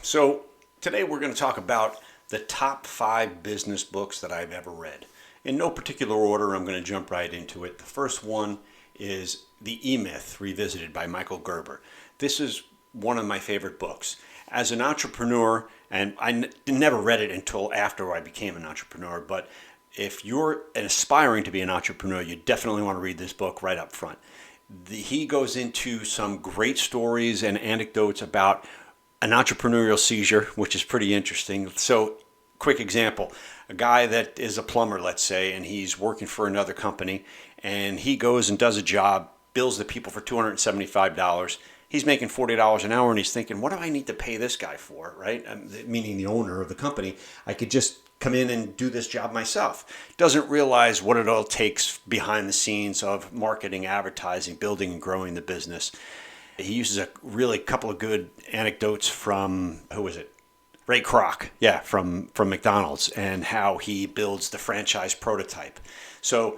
So today we're going to talk about the top 5 business books that I've ever read. In no particular order, I'm going to jump right into it. The first one is The E-Myth Revisited by Michael Gerber. This is one of my favorite books. As an entrepreneur, and I never read it until after I became an entrepreneur, but if you're aspiring to be an entrepreneur, you definitely want to read this book right up front. He goes into some great stories and anecdotes about an entrepreneurial seizure, which is pretty interesting. So, quick example, a guy that is a plumber, let's say, and he's working for another company, and he goes and does a job, bills the people for $275. He's making $40 an hour, and he's thinking, what do I need to pay this guy for, right? Meaning the owner of the company. I could just come in and do this job myself. Doesn't realize what it all takes behind the scenes of marketing, advertising, building and growing the business. He uses a really couple of good anecdotes from, who was it? Ray Kroc, from McDonald's, and how he builds the franchise prototype. So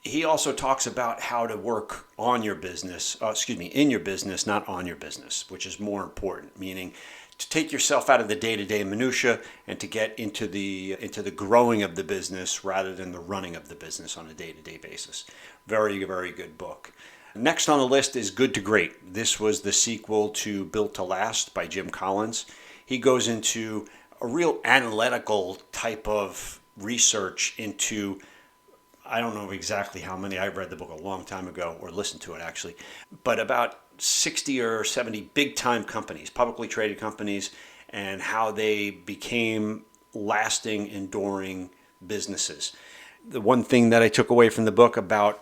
he also talks about how to work on your business, in your business, not on your business, which is more important, meaning to take yourself out of the day-to-day minutia and to get into the growing of the business rather than the running of the business on a day-to-day basis. Very, very good book. Next on the list is Good to Great. This was the sequel to Built to Last by Jim Collins. He goes into a real analytical type of research into, I don't know exactly how many, I read the book a long time ago, or listened to it actually, but about 60 or 70 big time companies, publicly traded companies, and how they became lasting, enduring businesses. The one thing that I took away from the book about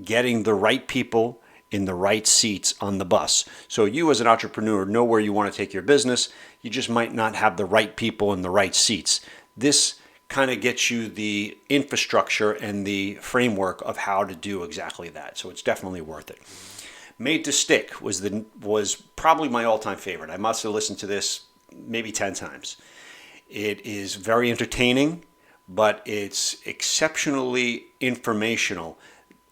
getting the right people in the right seats on the bus. So you as an entrepreneur know where you want to take your business. You just might not have the right people in the right seats. This kind of gets you the infrastructure and the framework of how to do exactly that. So it's definitely worth it. Made to Stick was probably my all-time favorite. I must have listened to this maybe 10 times. It is very entertaining, but it's exceptionally informational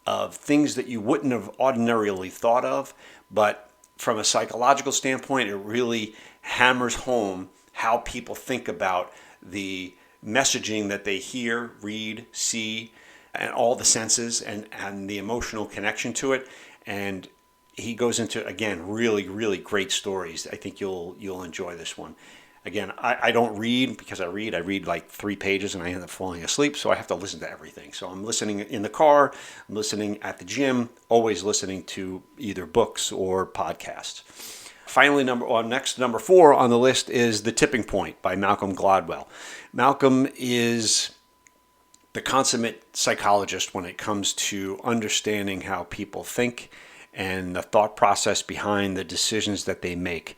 of things that you wouldn't have ordinarily thought of, but from a psychological standpoint, it really hammers home how people think about the messaging that they hear, read, see, and all the senses and the emotional connection to it. And he goes into, again, really, really great stories. I think you'll enjoy this one. Again, I don't read because I read like 3 pages and I end up falling asleep, so I have to listen to everything. So I'm listening in the car, I'm listening at the gym, always listening to either books or podcasts. Finally, number 4 on the list is The Tipping Point by Malcolm Gladwell. Malcolm is the consummate psychologist when it comes to understanding how people think and the thought process behind the decisions that they make.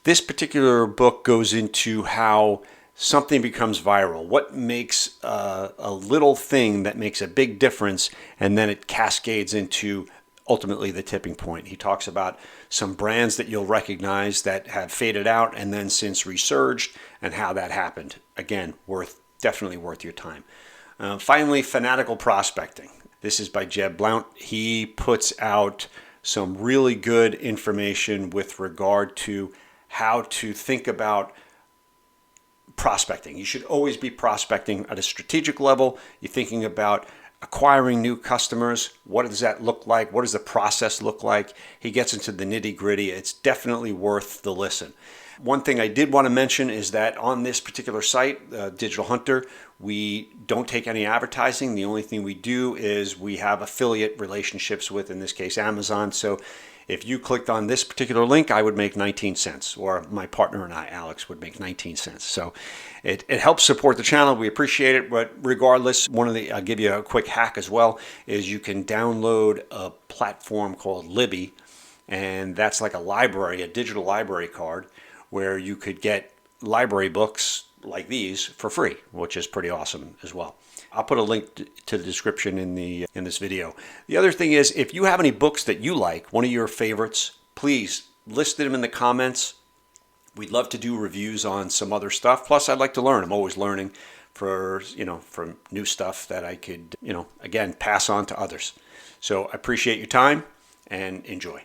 This particular book goes into how something becomes viral, what makes a little thing that makes a big difference, and then it cascades into ultimately the tipping point. He talks about some brands that you'll recognize that have faded out and then since resurged and how that happened. Again, definitely worth your time. Finally, Fanatical Prospecting. This is by Jeb Blount. He puts out some really good information with regard to how to think about prospecting. You should always be prospecting at a strategic level. You're thinking about acquiring new customers. What does that look like? What does the process look like? He gets into the nitty-gritty. It's definitely worth the listen. One thing I did want to mention is that on this particular site, Digital Hunter, we don't take any advertising. The only thing we do is we have affiliate relationships with, in this case, Amazon. So if you clicked on this particular link, I would make 19 cents, or my partner and I, Alex, would make 19 cents. So it helps support the channel. We appreciate it. But regardless, I'll give you a quick hack as well, is you can download a platform called Libby, and that's like a library, a digital library card, where you could get library books like these for free, which is pretty awesome as well. I'll put a link to the description in this video. The other thing is, if you have any books that you like, one of your favorites, please list them in the comments. We'd love to do reviews on some other stuff. Plus, I'd like to learn. I'm always learning from new stuff that I could, again, pass on to others. So I appreciate your time and enjoy.